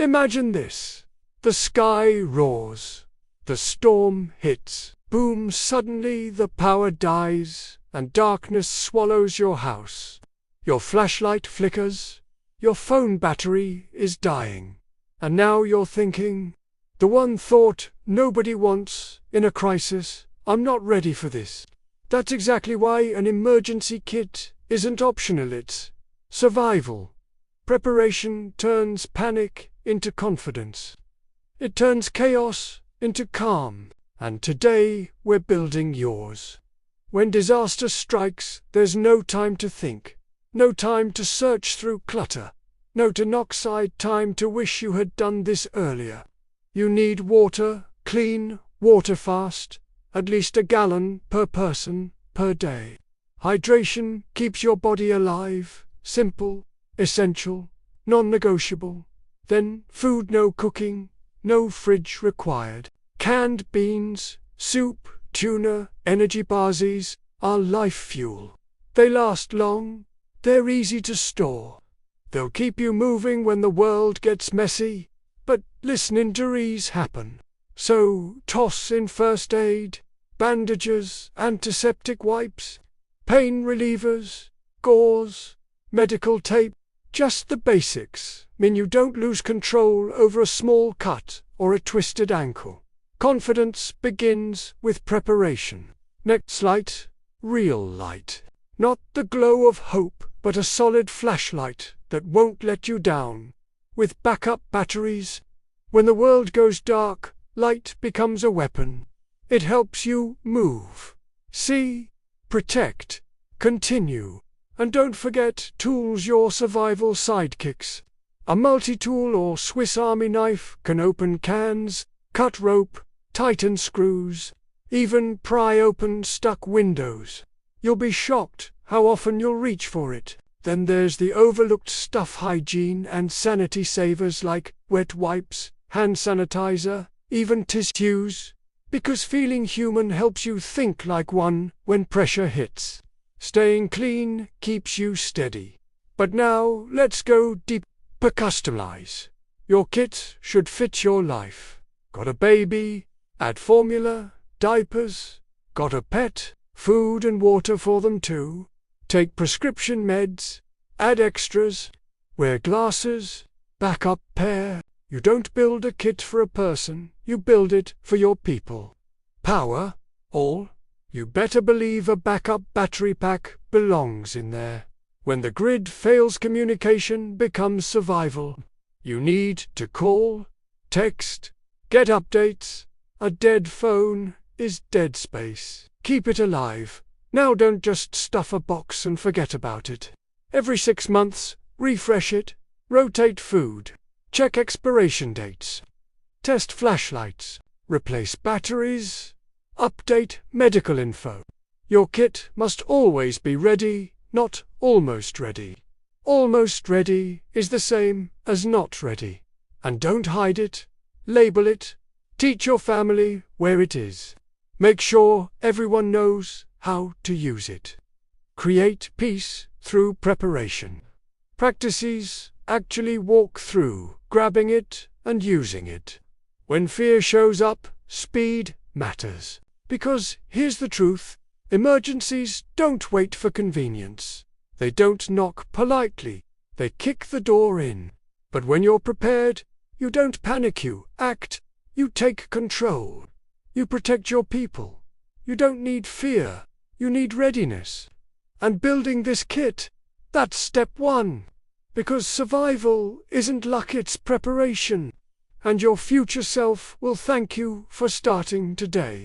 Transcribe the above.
Imagine this. The sky roars. The storm hits. Boom, suddenly the power dies, and darkness swallows your house. Your flashlight flickers. Your phone battery is dying. And now you're thinking, the one thought nobody wants in a crisis, I'm not ready for this. That's exactly why an emergency kit isn't optional, it's survival. Preparation turns panic into confidence. It turns chaos into calm. And today we're building yours. When disaster strikes, there's no time to think. No time to search through clutter. No monoxide time to wish you had done this earlier. You need water, clean, water fast, at least a gallon per person per day. Hydration keeps your body alive, simple, essential, non-negotiable. Then food, no cooking, no fridge required. Canned beans, soup, tuna, energy bars are life fuel. They last long, they're easy to store. They'll keep you moving when the world gets messy, but listen, injuries happen. So toss in first aid, bandages, antiseptic wipes, pain relievers, gauze, medical tape. Just the basics mean you don't lose control over a small cut or a twisted ankle. Confidence begins with preparation. Next light, real light. Not the glow of hope, but a solid flashlight that won't let you down. With backup batteries, when the world goes dark, light becomes a weapon. It helps you move, see, protect, continue. And don't forget tools, your survival sidekicks. A multi-tool or Swiss Army knife can open cans, cut rope, tighten screws, even pry open stuck windows. You'll be shocked how often you'll reach for it. Then there's the overlooked stuff, hygiene and sanity savers like wet wipes, hand sanitizer, even tissues. Because feeling human helps you think like one when pressure hits. Staying clean keeps you steady. But now let's go deeper. Customize. Your kit should fit your life. Got a baby? Add formula, diapers. Got a pet? Food and water for them too. Take prescription meds. Add extras. Wear glasses. Backup pair. You don't build a kit for a person, you build it for your people. Power? All? You better believe a backup battery pack belongs in there. When the grid fails, communication becomes survival. You need to call, text, get updates. A dead phone is dead space. Keep it alive. Now don't just stuff a box and forget about it. Every 6 months, refresh it, rotate food, check expiration dates, test flashlights, replace batteries, update medical info. Your kit must always be ready, not almost ready. Almost ready is the same as not ready. And don't hide it, label it, teach your family where it is. Make sure everyone knows how to use it. Create peace through preparation. Practices actually walk through grabbing it and using it. When fear shows up, speed matters. Because here's the truth, emergencies don't wait for convenience. They don't knock politely, they kick the door in. But when you're prepared, you don't panic, you act, you take control. You protect your people. You don't need fear, you need readiness. And building this kit, that's step one. Because survival isn't luck, it's preparation. And your future self will thank you for starting today.